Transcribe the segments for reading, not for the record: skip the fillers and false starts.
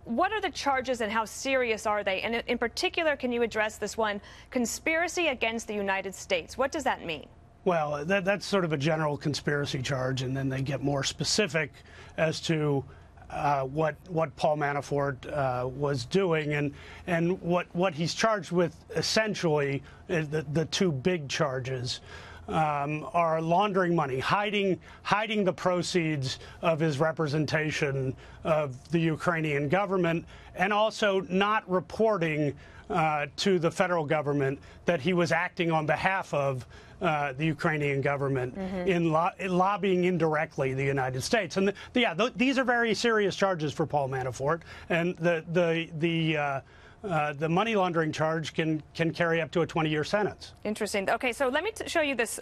what are the charges and how serious are they? And in particular, can you address this one, conspiracy against the United States? What does that mean? Well, that's sort of a general conspiracy charge, and then they get more specific as to what Paul Manafort was doing, and what he's charged with. Essentially, the two big charges are laundering money, hiding the proceeds of his representation of the Ukrainian government, and also not reporting to the federal government that he was acting on behalf of the Ukrainian government in lobbying indirectly the United States. And these are very serious charges for Paul Manafort, and the money laundering charge can carry up to a 20-year sentence. Interesting. Okay, so let me show you this,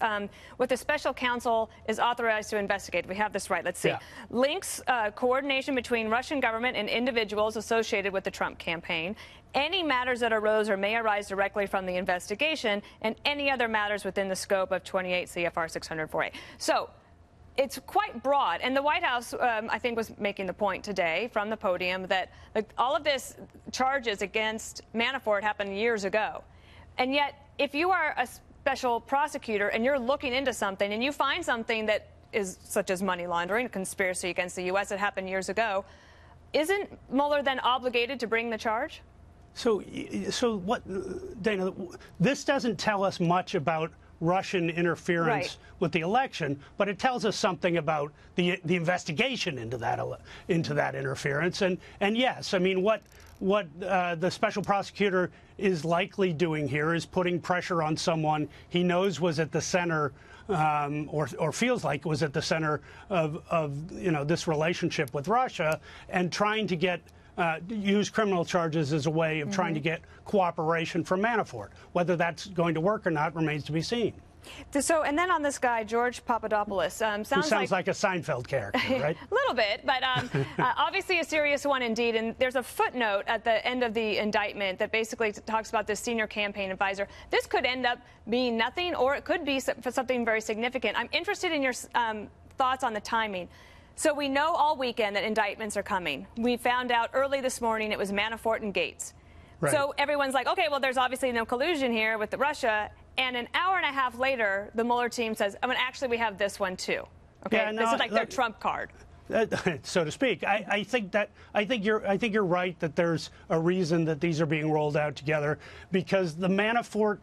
what the special counsel is authorized to investigate. We have this right. Let's see. Yeah. Links, coordination between Russian government and individuals associated with the Trump campaign, any matters that arose or may arise directly from the investigation, and any other matters within the scope of 28 CFR 604A. So it's quite broad, and the White House, I think, was making the point today from the podium that all of this charges against Manafort happened years ago. And yet, if you are a special prosecutor and you're looking into something and you find something that is such as money laundering, a conspiracy against the U.S. that happened years ago, isn't Mueller then obligated to bring the charge? So what, Dana, this doesn't tell us much about Russian interference with the election, but it tells us something about the investigation into that interference. And yes, I mean, what the special prosecutor is likely doing here is putting pressure on someone he knows was at the center, or feels like was at the center of this relationship with Russia, and trying to get use criminal charges as a way of trying to get cooperation from Manafort. Whether that's going to work or not remains to be seen. So, and then on this guy, George Papadopoulos, sounds like a Seinfeld character, right? A little bit, but obviously a serious one indeed. And there's a footnote at the end of the indictment that basically talks about this senior campaign advisor. This could end up being nothing, or it could be something very significant. I'm interested in your thoughts on the timing. So we know all weekend that indictments are coming. We found out early this morning it was Manafort and Gates. Right. So everyone's like, okay, well, there's obviously no collusion here with Russia. And an hour and a half later, the Mueller team says, I mean, actually, we have this one, too. Okay, yeah, this is like their trump card. So to speak. I think you're right that there's a reason that these are being rolled out together, because the Manafort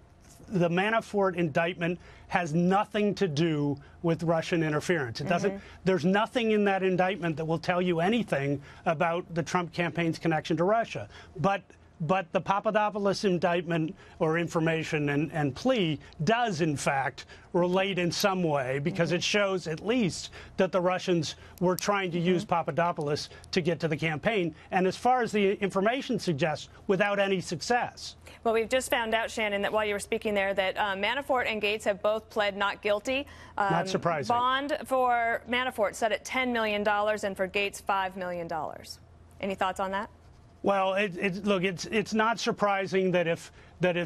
indictment has nothing to do with Russian interference. It doesn't. There's nothing in that indictment that will tell you anything about the Trump campaign's connection to Russia. But the Papadopoulos indictment or information and plea does, in fact, relate in some way, because it shows at least that the Russians were trying to use Papadopoulos to get to the campaign, and as far as the information suggests, without any success. Well, we've just found out, Shannon, that while you were speaking there, that Manafort and Gates have both pled not guilty. Not surprising. Bond for Manafort set at $10 million and for Gates $5 million. Any thoughts on that? Well, look, it's not surprising that if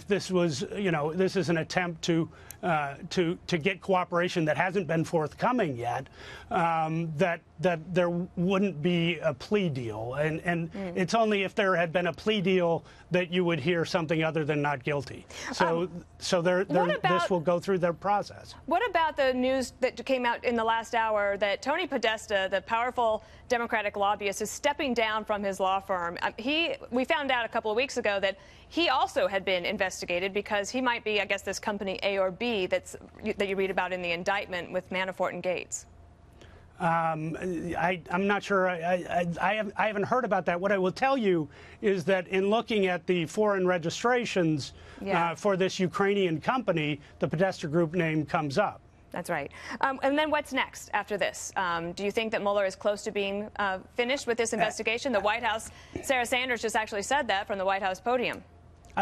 this was, this is an attempt to get cooperation that hasn't been forthcoming yet, that there wouldn't be a plea deal, and it's only if there had been a plea deal that you would hear something other than not guilty. So this will go through their process. What about the news that came out in the last hour that Tony Podesta, the powerful Democratic lobbyist, is stepping down from his law firm? We found out a couple of weeks ago that he also had been investigated because he might be, I guess, this company A or B that you read about in the indictment with Manafort and Gates. I'm not sure. I haven't heard about that. What I will tell you is that in looking at the foreign registrations for this Ukrainian company, the Podesta Group name comes up. That's right. And then what's next after this? Do you think that Mueller is close to being finished with this investigation? The White House, Sarah Sanders just actually said that from the White House podium.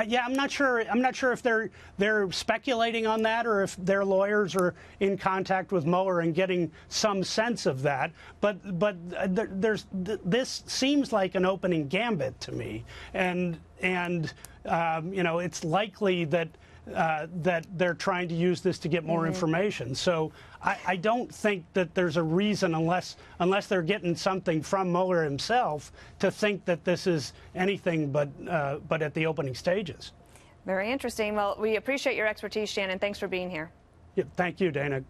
Yeah, I'm not sure. I'm not sure if they're speculating on that or if their lawyers are in contact with Mueller and getting some sense of that. But this seems like an opening gambit to me, and it's likely that that they're trying to use this to get more information. So I don't think that there's a reason, unless they're getting something from Mueller himself, to think that this is anything but at the opening stages. Very interesting. Well, we appreciate your expertise, Shannon. Thanks for being here. Yeah, thank you, Dana.